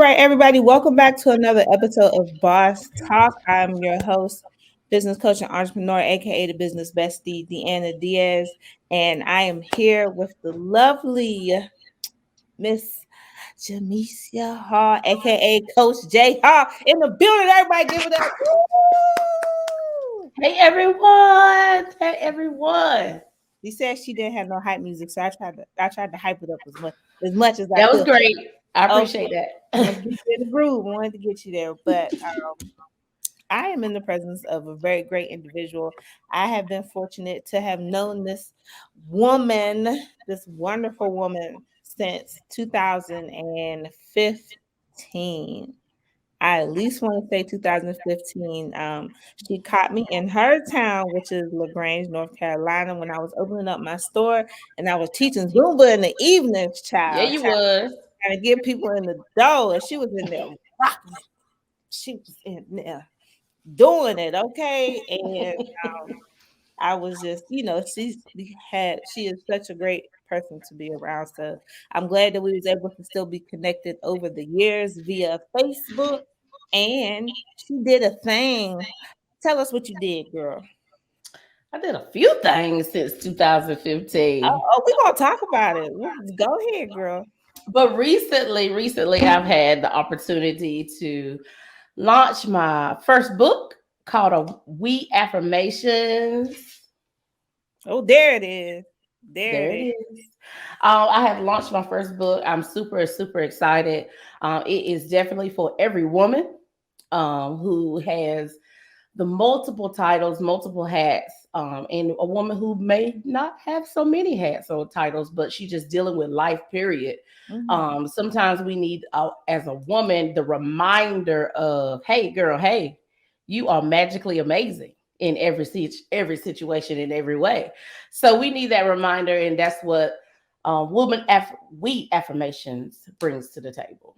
right, everybody, welcome back to another episode of Boss Talk. I'm your host, business coach and entrepreneur, aka the business bestie, Deanna Diaz, and I am here with the lovely Miss Jamecia Hall, aka Coach J Hall, in the building. Everybody, give it up! Woo! Hey everyone! Hey everyone! She said she didn't have no hype music, so I tried to hype it up as much as I That was could. great. I Okay, appreciate I wanted that. to get you in the groove. I wanted to get you there, but I am in the presence of a very great individual. I have been fortunate to have known this woman, this wonderful woman, since 2015. I at least want to say 2015. She caught me in her town, which is LaGrange, North Carolina, when I was opening up my store and I was teaching Zumba in the evenings, Yeah, child, you was. trying to get people in the door. And she was in there rocking it. She was in there doing it, okay? And I was just, she is such a great person to be around. So I'm glad that we was able to still be connected over the years via Facebook. And she did a thing. Tell us what you did, girl. I did a few things since 2015. We're gonna talk about it. Go ahead, girl. But recently I've had the opportunity to launch my first book called We Affirmations. Oh, there it is. There There it it is. is. I have launched my first book. I'm super excited. It is definitely for every woman who has the multiple titles, multiple hats, and a woman who may not have so many hats or titles, but she's just dealing with life, period. Mhm. Sometimes we need, as a woman, the reminder of, hey, girl, hey, you are magically amazing in every situation, in every way. So we need that reminder, and that's what We Affirmations brings to the table.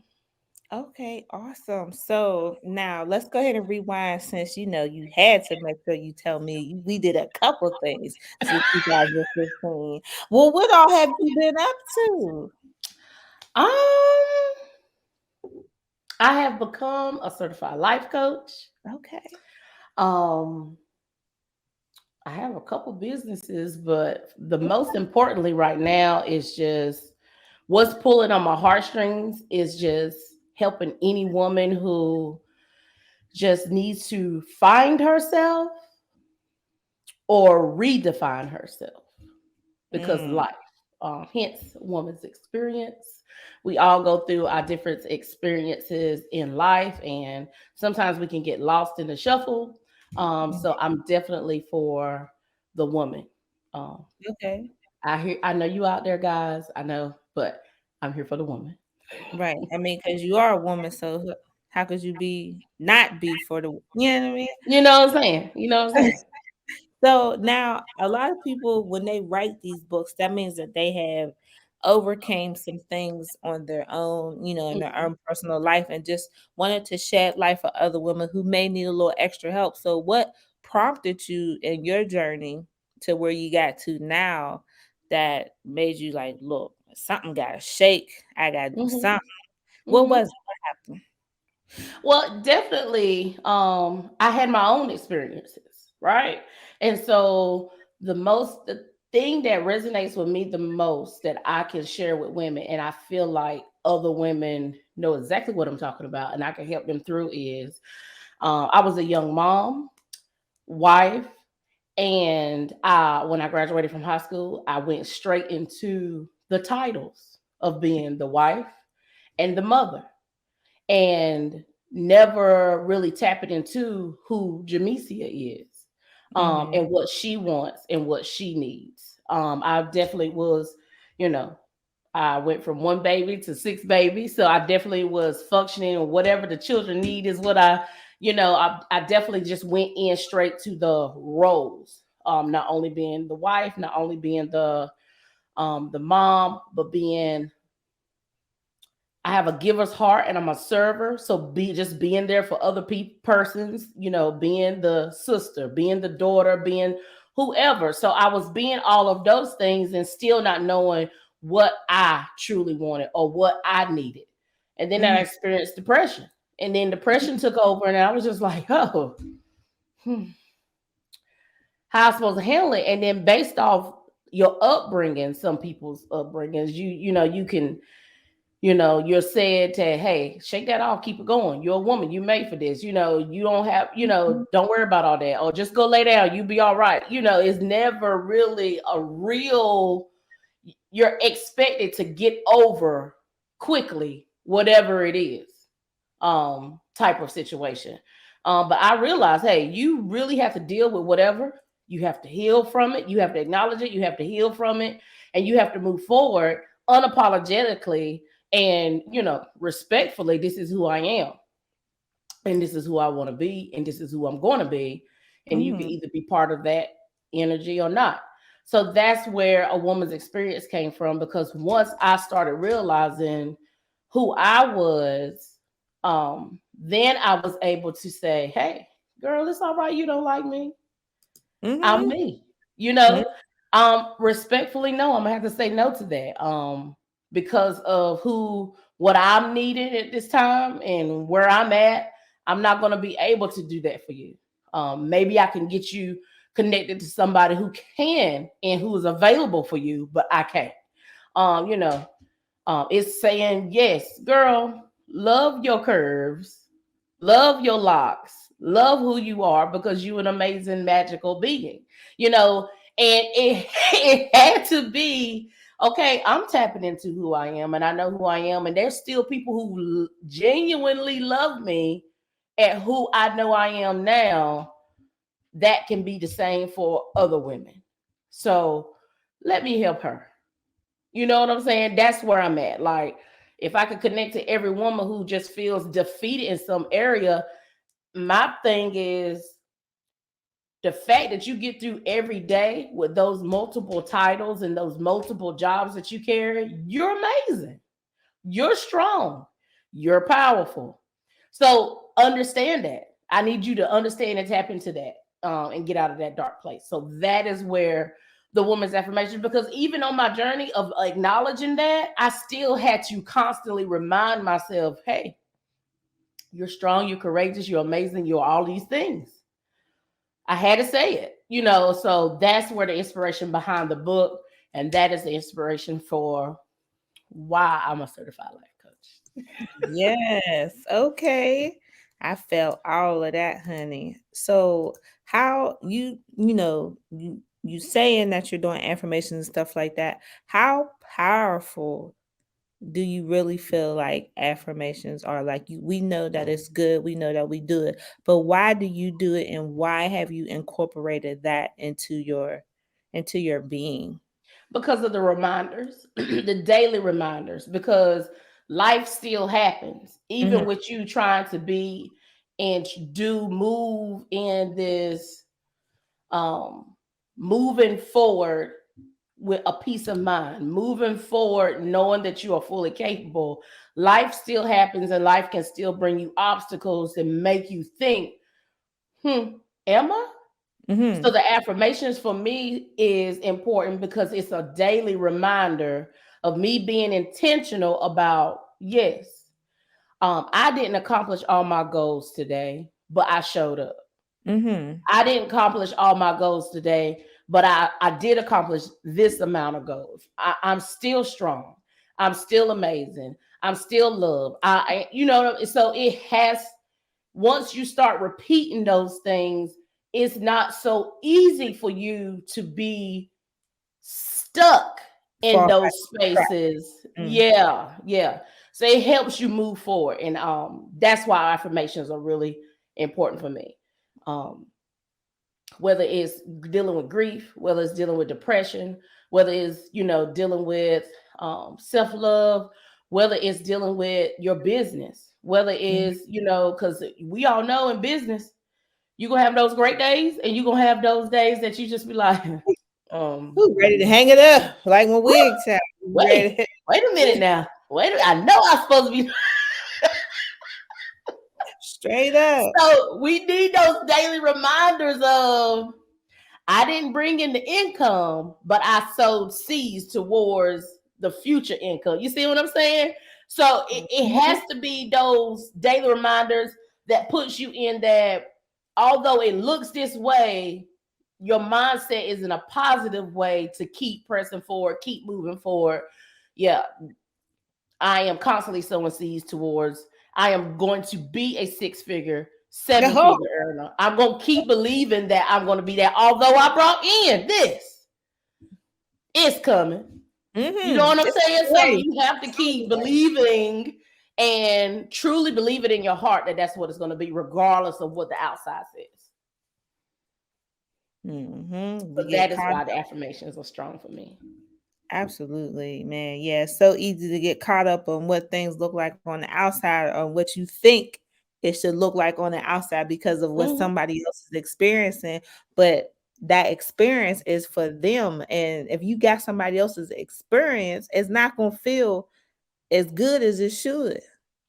Okay, awesome. So now let's go ahead and rewind since you had to make sure you tell me we did a couple things since 2015. Well, what all have you been up to? Um, I have become a certified life coach. Okay. Um, I have a couple businesses, but the most importantly right now is just what's pulling on my heartstrings is just helping any woman who just needs to find herself or redefine herself because Mm, life, hence woman's experience. We all go through our different experiences in life, and sometimes we can get lost in the shuffle. So I'm definitely for the woman. Um, okay. I know you out there, guys. I know, but I'm here for the woman. Right. I mean, because you are a woman, so how could you not be for the, you know what I mean? You know what I'm saying? You know what I'm saying? So now a lot of people when they write these books, that means that they have overcame some things on their own, in their Mhm. own personal life and just wanted to shed light for other women who may need a little extra help. So what prompted you in your journey to where you got to now that made you like, look, something gotta shake. I gotta do Mhm. something. What Mhm. was it? What happened? Well, definitely, I had my own experiences, right? And so the thing that resonates with me the most that I can share with women, and I feel like other women know exactly what I'm talking about, and I can help them through is I was a young mom, wife, and when I graduated from high school, I went straight into the titles of being the wife and the mother and never really tapping into who Jamecia is, Mm-hmm. and what she wants and what she needs. I definitely was, you know, I went from one baby to six babies, so I definitely was functioning, or whatever the children need is what I definitely just went in straight to the roles. Not only being the wife, not only being the mom, but I have a giver's heart and I'm a server. So being there for other persons, being the sister, being the daughter, being whoever. So I was being all of those things and still not knowing what I truly wanted or what I needed. And then I Mm-hmm. experienced depression. And then depression took over, and I was just like, oh, hmm, how am I supposed to handle it? And then based off your upbringing, some people's upbringings, you can, you're said to, hey, shake that off, keep it going. You're a woman, you made for this. You don't have, don't worry about all that. Or just go lay down, you be all right. It's never really a real, you're expected to get over quickly, whatever it is, type of situation. But I realized, hey, you really have to deal with whatever. You have to heal from it. You have to acknowledge it. You have to heal from it, and you have to move forward unapologetically and respectfully. This is who I am, and this is who I want to be, and this is who I'm going to be, and you can Mm-hmm. either be part of that energy or not. So that's where a woman's experience came from, because once I started realizing who I was, then I was able to say, hey, girl, it's all right, you don't like me, I'm Mm-hmm. me. You know, respectfully, no, I'm gonna have to say no to that. Because of what I'm needing at this time and where I'm at, I'm not gonna be able to do that for you. Maybe I can get you connected to somebody who can and who is available for you, but I can't. Um, you know, it's saying, yes, girl, love your curves, love your locks, love who you are, because you're an amazing, magical being, you know, and it, it had to be, okay, I'm tapping into who I am and I know who I am. And there's still people who genuinely love me at who I know I am now. That can be the same for other women. So let me help her. You know what I'm saying? That's where I'm at. Like, if I could connect to every woman who just feels defeated in some area, my thing is the fact that you get through every day with those multiple titles and those multiple jobs that you carry, you're amazing. You're strong. You're powerful. So understand that. I need you to understand and tap into that, and get out of that dark place. So that is where the woman's affirmation, because even on my journey of acknowledging that, I still had to constantly remind myself, hey, you're strong, you're courageous, you're amazing, you're all these things. I had to say it, so that's where the inspiration behind the book, and that is the inspiration for why I'm a certified life coach. Yes. Okay. I felt all of that, honey. So how you saying that you're doing affirmations and stuff like that, how powerful do you really feel like affirmations are? Like, we know that it's good, we know that we do it, but why do you do it, and why have you incorporated that into your being? Because of the reminders, the daily reminders, because life still happens, Hmm. even with you trying to be and do move in this, um, moving forward with a peace of mind, moving forward, knowing that you are fully capable. Life still happens, and life can still bring you obstacles and make you think, am I? So Hmm. the affirmations for me is important because it's a daily reminder of me being intentional about, yes, I didn't accomplish all my goals today, but I showed up. Hmm. I didn't accomplish all my goals today, but I did accomplish this amount of goals. I'm still strong. I'm still amazing. I'm still loved. So it has, once you start repeating those things, it's not so easy for you to be stuck in Fall back those on track. spaces. Mm. Yeah, yeah. So it helps you move forward. And that's why affirmations are really important for me. Um, whether it's dealing with grief, whether it's dealing with depression, whether it's, dealing with self-love, whether it's dealing with your business, whether Mhm. it's, because we all know in business, you're gonna have those great days and you're gonna have those days that you just be like, um, Ooh, ready to hang it up like my woo, wig tag. wait, Ready wait a minute now. I know I'm supposed to be. straight up. So we need those daily reminders of, I didn't bring in the income, but I sowed seeds towards the future income. You see what I'm saying? So it has to be those daily reminders that puts you in that, although it looks this way, your mindset is in a positive way to keep pressing forward, keep moving forward. Yeah, I am constantly sowing seeds towards, I am going to be a six figure, seven Oh, figure earner. I'm going to keep believing that I'm going to be that. Although I brought in this, it's coming. You know what I'm it's saying? So great. you have to keep believing and truly believe it in your heart that that's what it's going to be, regardless of what the outside says. We So get that is caught why the up. affirmations are strong for me. Absolutely, man. Yeah, it's so easy to get caught up on what things look like on the outside or what you think it should look like on the outside because of what Mhm. somebody else is experiencing. But that experience is for them. And if you got somebody else's experience, it's not going to feel as good as it should.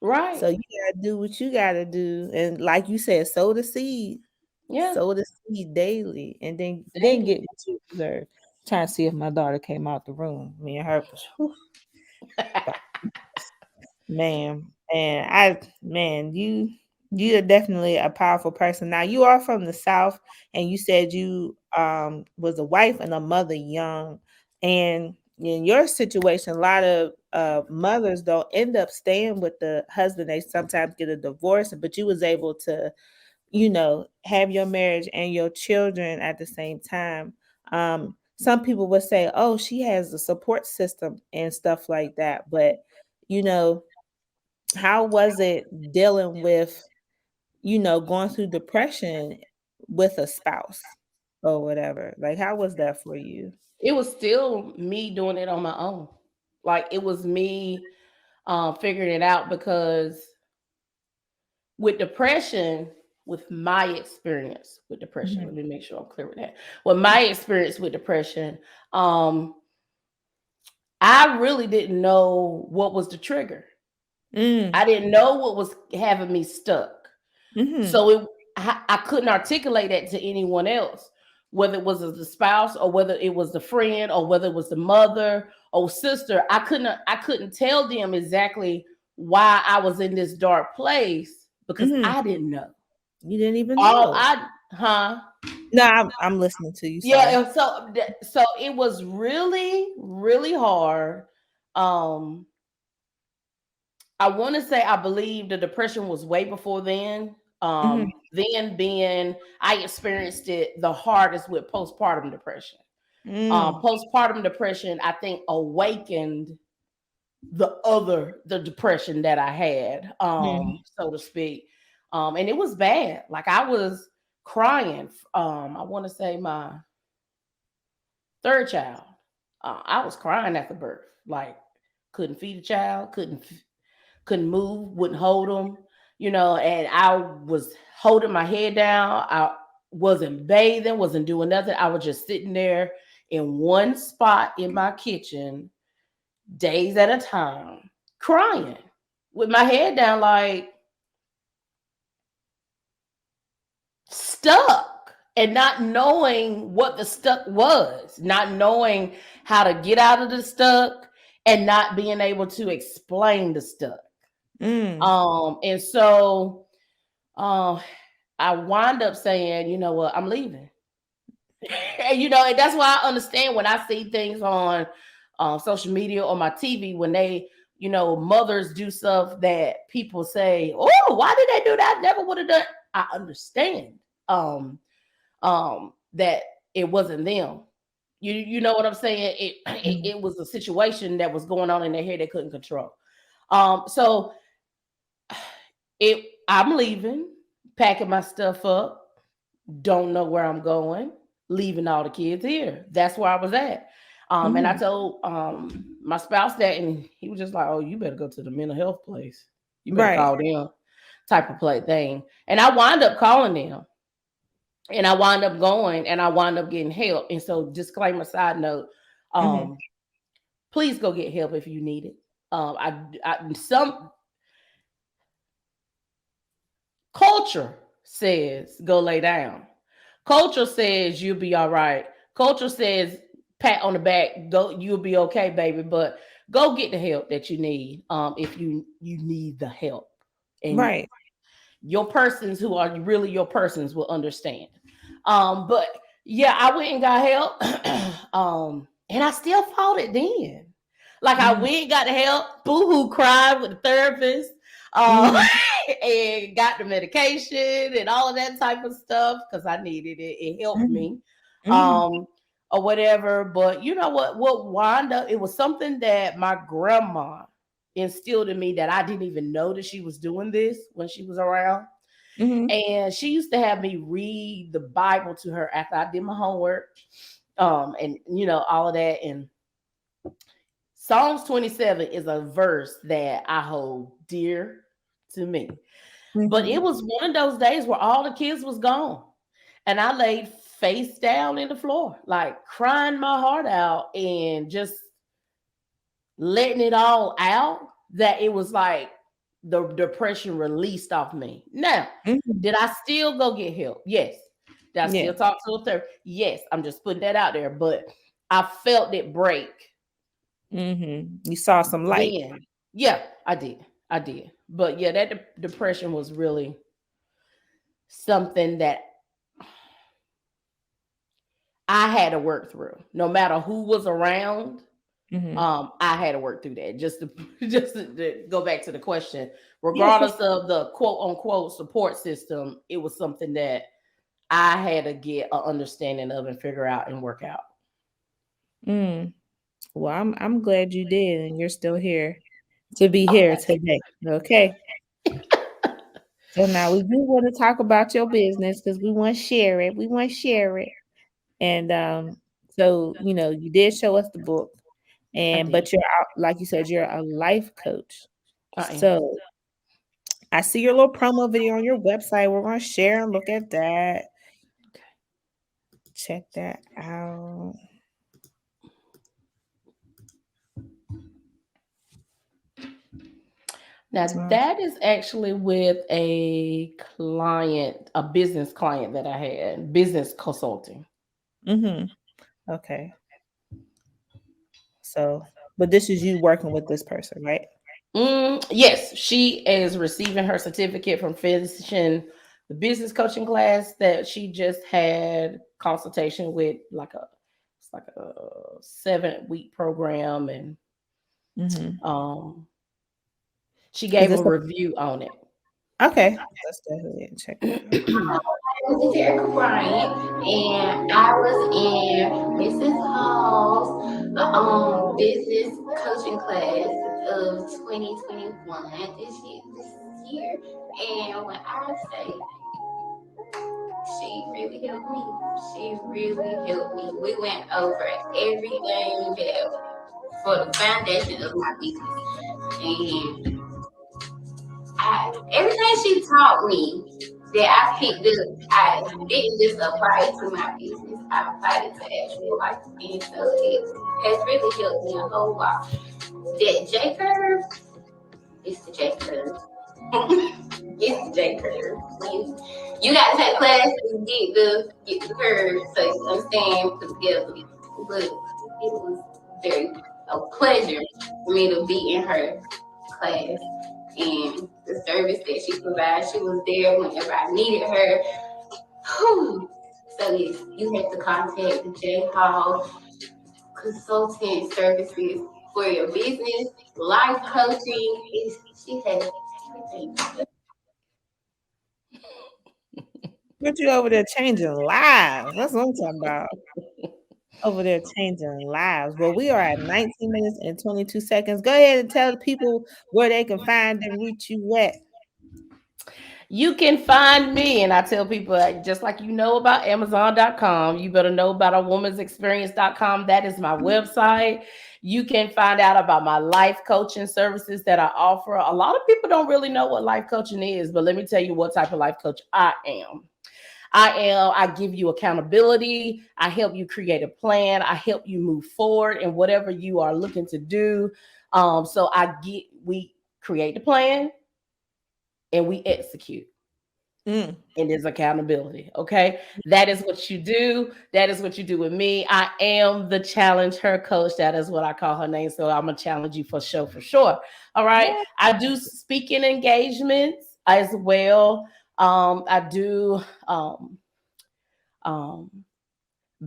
Right. So you got to do what you got to do. And like you said, sow the seed. Yeah. Sow the seed daily, and then get Daily. what you deserve. Trying to see if my daughter came out the room. Me and her, whew, man, and you are definitely a powerful person. Now you are from the South, and you said you was a wife and a mother young, and in your situation, a lot of mothers don't end up staying with the husband. They sometimes get a divorce, but you was able to have your marriage and your children at the same time. Some people would say, oh, she has a support system and stuff like that. But, you know, how was it dealing with, going through depression with a spouse or whatever? Like, how was that for you? It was still me doing it on my own. Like it was me figuring it out because with depression, with my experience with depression, let Mhm. me make sure I'm clear with that. With my experience with depression, um, I really didn't know what was the trigger. Mm. I didn't know what was having me stuck. Mhm. So I couldn't articulate that to anyone else, whether it was the spouse or whether it was the friend or whether it was the mother or sister. I couldn't tell them exactly why I was in this dark place because Mhm. I didn't know. You didn't even All know. I huh No, I'm listening to you. Yeah, Sorry. and so it was really hard. Um I want to say I believe the depression was way before then. Mhm. Then being I experienced it the hardest with postpartum depression. Mm. Postpartum depression, I think, awakened the depression that I had, Mhm. so to speak. And it was bad. Like I was crying. I want to say my third child. I was crying at the birth. Like couldn't feed a child, couldn't move, wouldn't hold them, and I was holding my head down. I wasn't bathing, wasn't doing nothing. I was just sitting there in one spot in my kitchen, days at a time, crying with my head down, like stuck, and not knowing what the stuck was, not knowing how to get out of the stuck, and not being able to explain the stuck. Mm. And so uh, I wind up saying, you know what, I'm leaving. And that's why I understand when I see things on social media or my TV when they, mothers do stuff that people say, "Oh, why did they do that? I never would have done." I understand that it wasn't them. You know what I'm saying? It, it Mhm. it was a situation that was going on in their head they couldn't control. So I'm leaving, packing my stuff up, don't know where I'm going, leaving all the kids here. That's where I was at. And I Mhm. told my spouse that, and he was just like, "Oh, you better go to the mental health place. You better Right. call them," type of play thing. And I wind up calling them, and I wind up going, and I wind up getting help. And so, disclaimer, side note, Mhm. um, please go get help if you need it. Some culture says go lay down. Culture says you'll be all right. Culture says pat on the back, go, you'll be okay, baby. But go get the help that you need. If you need the help, and Right. your persons who are really your persons will understand. But yeah, I went and got help. And I still fought it then. Like I Mm-hmm. went and got the help, boo-hoo cried with the therapist, um, Mm-hmm. and got the medication and all of that type of stuff because I needed it. It helped me. Mm-hmm. Um, or whatever. But you know what wound up, it was something that my grandma instilled in me that I didn't even know that she was doing this when she was around. Mm-hmm. And she used to have me read the Bible to her after I did my homework. And all of that. And Psalms 27 is a verse that I hold dear to me. But it Mm-hmm. was one of those days where all the kids was gone. And I laid face down in the floor, like crying my heart out and just letting it all out, that it was like the depression released off me. Now, Mm-hmm. did I still go get help? Yes. Did I Yeah. still talk to a therapist? Yes. I'm just putting that out there. But I felt it break Mm-hmm. You saw some light. then. Yeah, I did. I did. But yeah, that depression was really something that I had to work through. No matter who was around, Mm-hmm. I had to work through that. Just to to go back to the question, Yeah, for regardless sure. of the quote unquote support system, it was something that I had to get an understanding of and figure out and work out. Mm. Well, I'm glad you did, and you're still here to be here Okay. today. Okay. So now we do want to talk about your business because we want to share it. We want to share it. And so you did show us the book, I and did. but you're out, like you said, you're a life coach. I am. So I see your little promo video on your website. We're gonna share and look at that. Okay. Check that out. Now that is actually with a client, a business client that I had, business consulting. Mm-hmm. Okay. So, but this is you working with this person, right? Yes, she is receiving her certificate from finishing the business coaching class that she just had consultation with, it's like a 7-week program, and Mm-hmm. um, she Is gave a this a review on it. okay? Let's go ahead and check that out. This is Erica Bryant, and I was in Mrs. Hall's business coaching class of 2021 this year. And when I say she really helped me, she really helped me. We went over everything that for the foundation of my business, and everything she taught me that I picked up, I didn't just apply it to my business. I applied it to actual life, and so it has really helped me a whole lot. That J curve is the J curve. It's the J curve. You got to take classes to get the curve, so you understand, put together. But it was very a pleasure for me to be in her class, and the service that she provides. She was there whenever I needed her. Whew. So yes, you have to contact the J Hall Consultant Services for your business, life coaching. She has everything. But you over there changing lives. That's what I'm talking about. Over there changing lives. Well, we are at 19 minutes and 22 seconds. Go ahead and tell the people where they can find and reach you at. You can find me, and I tell people, just like you know about Amazon.com, you better know about a woman's experience.com. That is my website. You can find out about my life coaching services that I offer. A lot of people don't really know what life coaching is, but let me tell you what type of life coach I am. I give you accountability. I help you create a plan. I help you move forward in whatever you are looking to do. We create the plan and we execute. Mm. And there's accountability. Okay. That is what you do. That is what you do with me. I am the challenge her coach. That is what I call her name. So I'm gonna challenge you for sure, for sure. All right. Yeah. I do speaking engagements as well. I do um,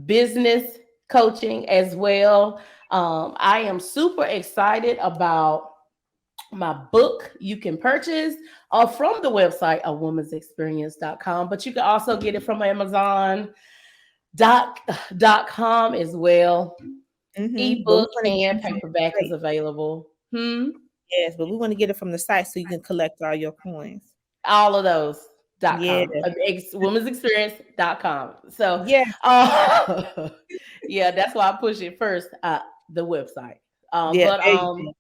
business coaching as well. I am super excited about my book. You can purchase from the website a womansexperience.com, but you can also get it from Amazon.com as well. Mm-hmm. But we Ebook want to get and it from the paperback is site. available. Yes, but we want to get it from the site so you can collect all your coins. All of those. Dot Yeah. com womansexperience.com. So Yeah. uh, yeah, that's why I push it first, the website. Yeah. But There you go.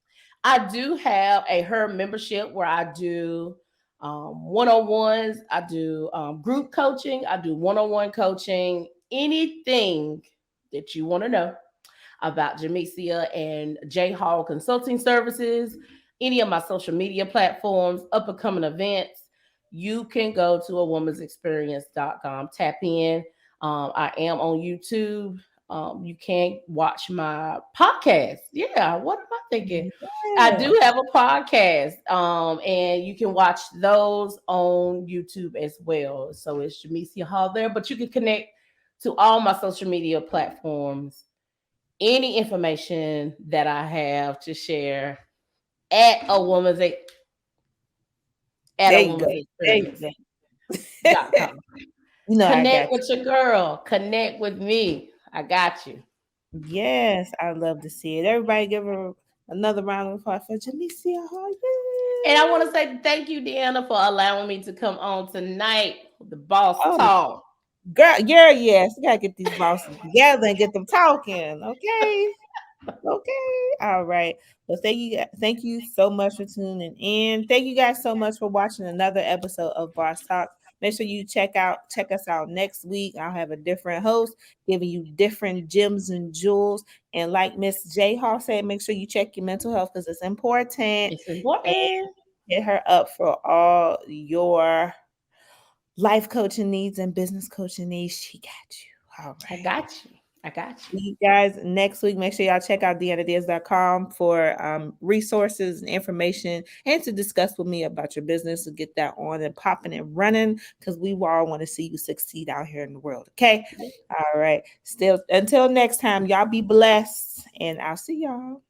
I do have a her membership where I do one-on-ones, I do group coaching, I do one-on-one coaching, anything that you want to know about Jamecia and J Hall Consulting Services, any of my social media platforms, up and coming events, you can go to a womansexperience.com, tap in. I am on YouTube. You can watch my podcast. Yeah, what am I thinking? I Yeah. do have a podcast, and you can watch those on YouTube as well. So it's Jamecia Hall there, but you can connect to all my social media platforms. Any information that I have to share at a woman's at There a you go. woman's There you experience.com. go. You know I Connect got with your girl. Connect with me. I got you. you. Yes, I love to see it. Everybody give her another round of applause for Jamecia Hall. And I want Yay. to say thank you, Deanna, for allowing me to come on tonight with the boss Oh, talk. girl, yes. We gotta get these bosses together and get them talking. Okay. Okay. All right. Well, thank you so much for tuning in. Thank you guys so much for watching another episode of Boss Talk. Make sure you check us out next week. I'll have a different host giving you different gems and jewels. And like Miss J Hall said, make sure you check your mental health because it's important. It's And important. hit her up for all your life coaching needs and business coaching needs. She got you. All I right. got you. I got you. See you guys next week. Make sure y'all check out deannadiaz.com for resources and information and to discuss with me about your business to get that on and popping and running because we all want to see you succeed out here in the world. Okay. All right. Still, until next time, y'all be blessed and I'll see y'all.